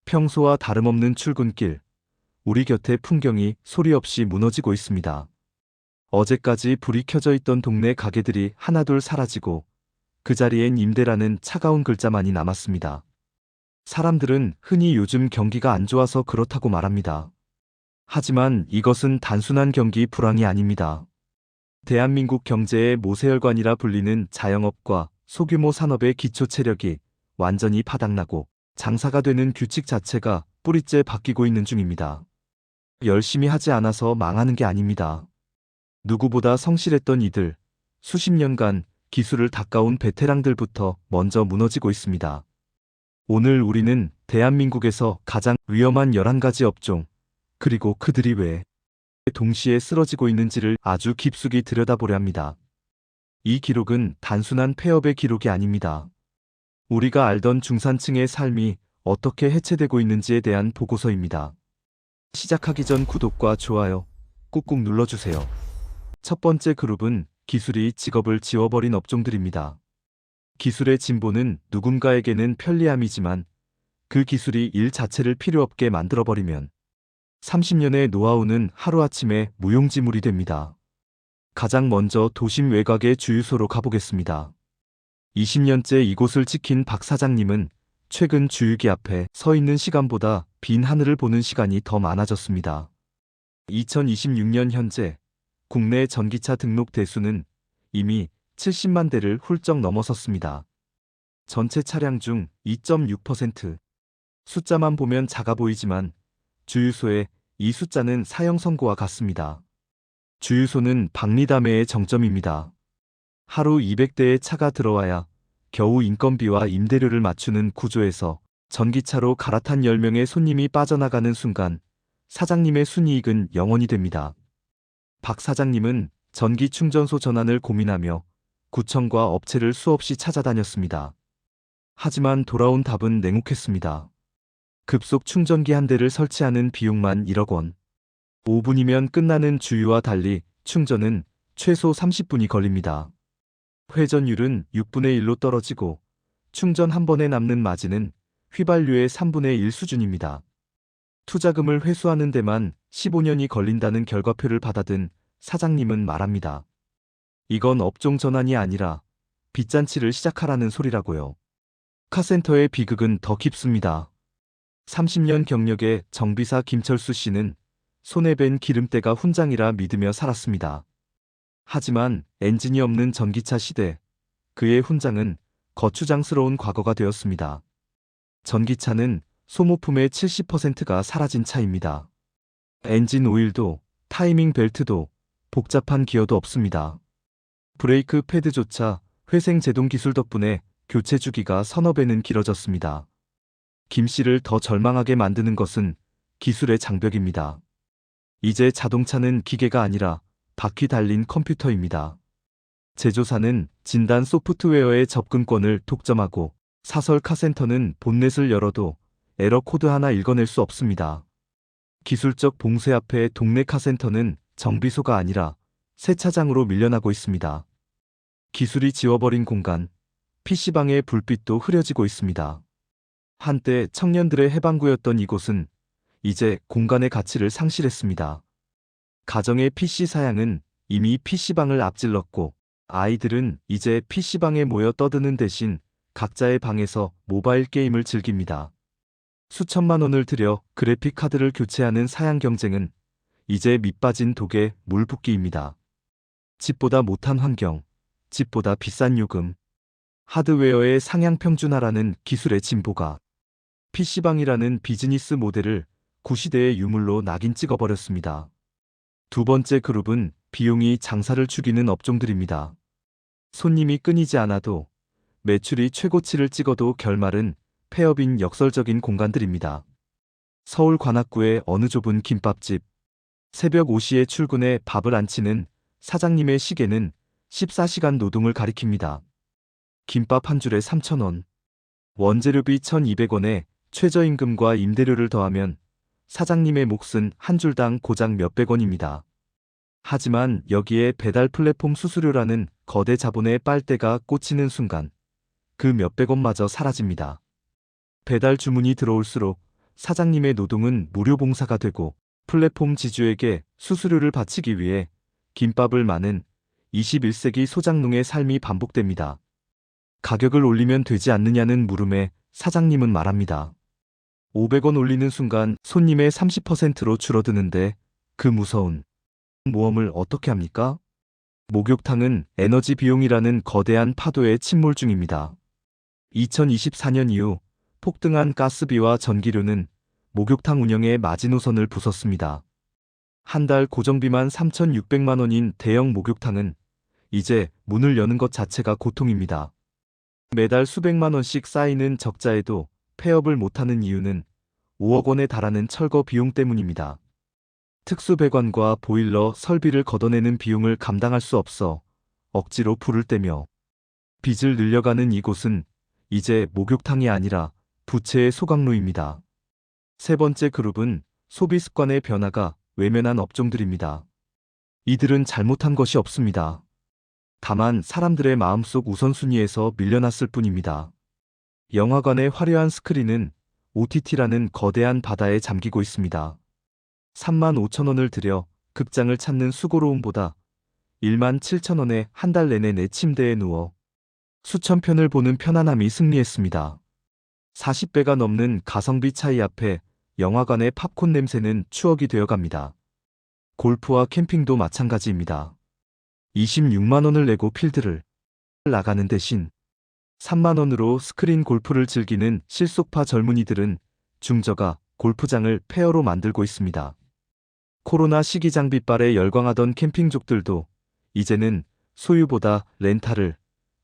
평소와 다름없는 출근길, 우리 곁의 풍경이 소리 없이 무너지고 있습니다. 어제까지 불이 켜져 있던 동네 가게들이 하나둘 사라지고 그 자리엔 임대라는 차가운 글자만이 남았습니다. 사람들은 흔히 요즘 경기가 안 좋아서 그렇다고 말합니다. 하지만 이것은 단순한 경기 불황이 아닙니다. 대한민국 경제의 모세혈관이라 불리는 자영업과 소규모 산업의 기초 체력이 완전히 바닥나고 장사가 되는 규칙 자체가 뿌리째 바뀌고 있는 중입니다. 열심히 하지 않아서 망하는 게 아닙니다. 누구보다 성실했던 이들, 수십 년간 기술을 닦아온 베테랑들부터 먼저 무너지고 있습니다. 오늘 우리는 대한민국에서 가장 위험한 11가지 업종, 그리고 그들이 왜 동시에 쓰러지고 있는지를 아주 깊숙이 들여다보려 합니다. 이 기록은 단순한 폐업의 기록이 아닙니다. 우리가 알던 중산층의 삶이 어떻게 해체되고 있는지에 대한 보고서입니다. 시작하기 전 구독과 좋아요 꾹꾹 눌러주세요. 첫 번째 그룹은 기술이 직업을 지워버린 업종들입니다. 기술의 진보는 누군가에게는 편리함이지만 그 기술이 일 자체를 필요 없게 만들어버리면 30년의 노하우는 하루아침에 무용지물이 됩니다. 가장 먼저 도심 외곽의 주유소로 가보겠습니다. 20년째 이곳을 지킨 박 사장님은 최근 주유기 앞에 서 있는 시간보다 빈 하늘을 보는 시간이 더 많아졌습니다. 2026년 현재 국내 전기차 등록 대수는 이미 70만 대를 훌쩍 넘어섰습니다. 전체 차량 중 2.6%. 숫자만 보면 작아 보이지만 주유소의 이 숫자는 사형 선고와 같습니다. 주유소는 박리담회의 정점입니다. 하루 200대의 차가 들어와야 겨우 인건비와 임대료를 맞추는 구조에서 전기차로 갈아탄 10명의 손님이 빠져나가는 순간 사장님의 순이익은 0원이 됩니다. 박 사장님은 전기 충전소 전환을 고민하며 구청과 업체를 수없이 찾아다녔습니다. 하지만 돌아온 답은 냉혹했습니다. 급속 충전기 한 대를 설치하는 비용만 1억 원. 5분이면 끝나는 주유와 달리 충전은 최소 30분이 걸립니다. 회전율은 6분의 1로 떨어지고 충전 한 번에 남는 마진은 휘발유의 3분의 1 수준입니다. 투자금을 회수하는 데만 15년이 걸린다는 결과표를 받아든 사장님은 말합니다. 이건 업종 전환이 아니라 빚잔치를 시작하라는 소리라고요. 카센터의 비극은 더 깊습니다. 30년 경력의 정비사 김철수 씨는 손에 밴 기름때가 훈장이라 믿으며 살았습니다. 하지만 엔진이 없는 전기차 시대, 그의 훈장은 거추장스러운 과거가 되었습니다. 전기차는 소모품의 70%가 사라진 차입니다. 엔진 오일도 타이밍 벨트도 복잡한 기어도 없습니다. 브레이크 패드조차 회생 제동 기술 덕분에 교체 주기가 서너 배는 길어졌습니다. 김 씨를 더 절망하게 만드는 것은 기술의 장벽입니다. 이제 자동차는 기계가 아니라 바퀴 달린 컴퓨터입니다. 제조사는 진단 소프트웨어의 접근권을 독점하고 사설 카센터는 본넷을 열어도 에러 코드 하나 읽어낼 수 없습니다. 기술적 봉쇄 앞에 동네 카센터는 정비소가 아니라 세차장으로 밀려나고 있습니다. 기술이 지워버린 공간, PC방의 불빛도 흐려지고 있습니다. 한때 청년들의 해방구였던 이곳은 이제 공간의 가치를 상실했습니다. 가정의 PC 사양은 이미 PC방을 앞질렀고 아이들은 이제 PC방에 모여 떠드는 대신 각자의 방에서 모바일 게임을 즐깁니다. 수천만 원을 들여 그래픽 카드를 교체하는 사양 경쟁은 이제 밑빠진 독에 물 붓기입니다. 집보다 못한 환경, 집보다 비싼 요금, 하드웨어의 상향 평준화라는 기술의 진보가 PC방이라는 비즈니스 모델을 구시대의 유물로 낙인 찍어버렸습니다. 두 번째 그룹은 비용이 장사를 죽이는 업종들입니다. 손님이 끊이지 않아도 매출이 최고치를 찍어도 결말은 폐업인 역설적인 공간들입니다. 서울 관악구의 어느 좁은 김밥집. 새벽 5시에 출근해 밥을 안 치는 사장님의 시계는 14시간 노동을 가리킵니다. 김밥 한 줄에 3,000원. 원재료비 1,200원에 최저임금과 임대료를 더하면 사장님의 몫은 한 줄당 고작 몇백 원입니다. 하지만 여기에 배달 플랫폼 수수료라는 거대 자본의 빨대가 꽂히는 순간 그 몇백 원마저 사라집니다. 배달 주문이 들어올수록 사장님의 노동은 무료 봉사가 되고 플랫폼 지주에게 수수료를 바치기 위해 김밥을 마는 21세기 소장농의 삶이 반복됩니다. 가격을 올리면 되지 않느냐는 물음에 사장님은 말합니다. 500원 올리는 순간 손님의 30%로 줄어드는데 그 무서운 모험을 어떻게 합니까? 목욕탕은 에너지 비용이라는 거대한 파도에 침몰 중입니다. 2024년 이후 폭등한 가스비와 전기료는 목욕탕 운영의 마지노선을 부쉈습니다. 한 달 고정비만 3,600만 원인 대형 목욕탕은 이제 문을 여는 것 자체가 고통입니다. 매달 수백만 원씩 쌓이는 적자에도 폐업을 못하는 이유는 5억 원에 달하는 철거 비용 때문입니다. 특수배관과 보일러 설비를 걷어내는 비용을 감당할 수 없어 억지로 불을 떼며 빚을 늘려가는 이곳은 이제 목욕탕이 아니라 부채의 소각로입니다. 세 번째 그룹은 소비 습관의 변화가 외면한 업종들입니다. 이들은 잘못한 것이 없습니다. 다만 사람들의 마음속 우선순위에서 밀려났을 뿐입니다. 영화관의 화려한 스크린은 OTT라는 거대한 바다에 잠기고 있습니다. 35,000원을 들여 극장을 찾는 수고로움보다 17,000원에 한 달 내내 내 침대에 누워 수천 편을 보는 편안함이 승리했습니다. 40배가 넘는 가성비 차이 앞에 영화관의 팝콘 냄새는 추억이 되어갑니다. 골프와 캠핑도 마찬가지입니다. 26만 원을 내고 필드를 나가는 대신 3만 원으로 스크린 골프를 즐기는 실속파 젊은이들은 중저가 골프장을 폐허로 만들고 있습니다. 코로나 시기 장비빨에 열광하던 캠핑족들도 이제는 소유보다 렌탈을,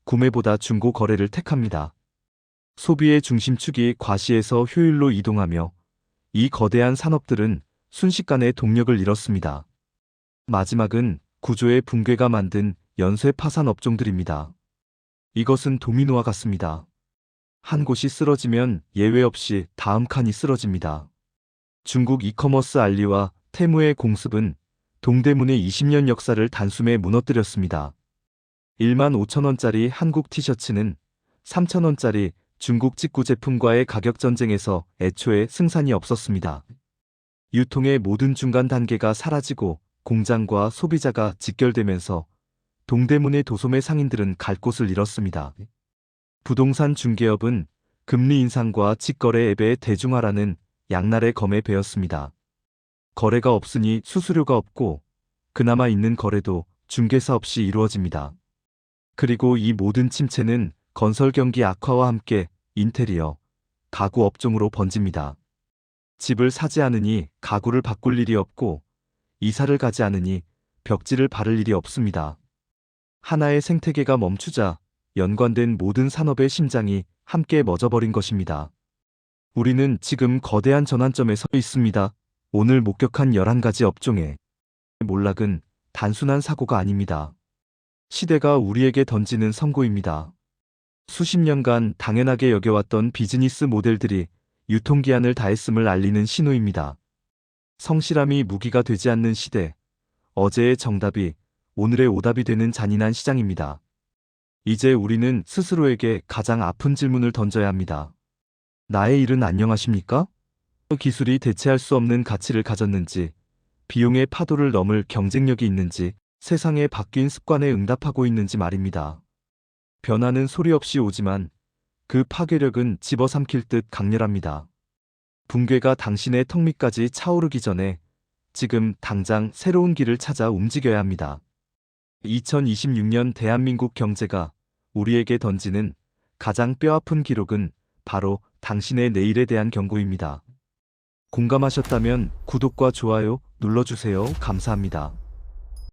구매보다 중고 거래를 택합니다. 소비의 중심축이 과시에서 효율로 이동하며 이 거대한 산업들은 순식간에 동력을 잃었습니다. 마지막은 구조의 붕괴가 만든 연쇄 파산 업종들입니다. 이것은 도미노와 같습니다. 한 곳이 쓰러지면 예외 없이 다음 칸이 쓰러집니다. 중국 이커머스 알리와 테무의 공습은 동대문의 20년 역사를 단숨에 무너뜨렸습니다. 15,000원짜리 한국 티셔츠는 3,000원짜리 중국 직구 제품과의 가격 전쟁에서 애초에 승산이 없었습니다. 유통의 모든 중간 단계가 사라지고 공장과 소비자가 직결되면서 동대문의 도소매 상인들은 갈 곳을 잃었습니다. 부동산 중개업은 금리 인상과 직거래 앱의 대중화라는 양날의 검에 베었습니다. 거래가 없으니 수수료가 없고 그나마 있는 거래도 중개사 없이 이루어집니다. 그리고 이 모든 침체는 건설 경기 악화와 함께 인테리어, 가구 업종으로 번집니다. 집을 사지 않으니 가구를 바꿀 일이 없고 이사를 가지 않으니 벽지를 바를 일이 없습니다. 하나의 생태계가 멈추자 연관된 모든 산업의 심장이 함께 멎어버린 것입니다. 우리는 지금 거대한 전환점에 서 있습니다. 오늘 목격한 11가지 업종의 몰락은 단순한 사고가 아닙니다. 시대가 우리에게 던지는 선고입니다. 수십 년간 당연하게 여겨왔던 비즈니스 모델들이 유통기한을 다했음을 알리는 신호입니다. 성실함이 무기가 되지 않는 시대, 어제의 정답이 오늘의 오답이 되는 잔인한 시장입니다. 이제 우리는 스스로에게 가장 아픈 질문을 던져야 합니다. 나의 일은 안녕하십니까? 기술이 대체할 수 없는 가치를 가졌는지, 비용의 파도를 넘을 경쟁력이 있는지, 세상에 바뀐 습관에 응답하고 있는지 말입니다. 변화는 소리 없이 오지만 그 파괴력은 집어삼킬 듯 강렬합니다. 붕괴가 당신의 턱 밑까지 차오르기 전에 지금 당장 새로운 길을 찾아 움직여야 합니다. 2026년 대한민국 경제가 우리에게 던지는 가장 뼈아픈 기록은 바로 당신의 내일에 대한 경고입니다. 공감하셨다면 구독과 좋아요 눌러주세요. 감사합니다.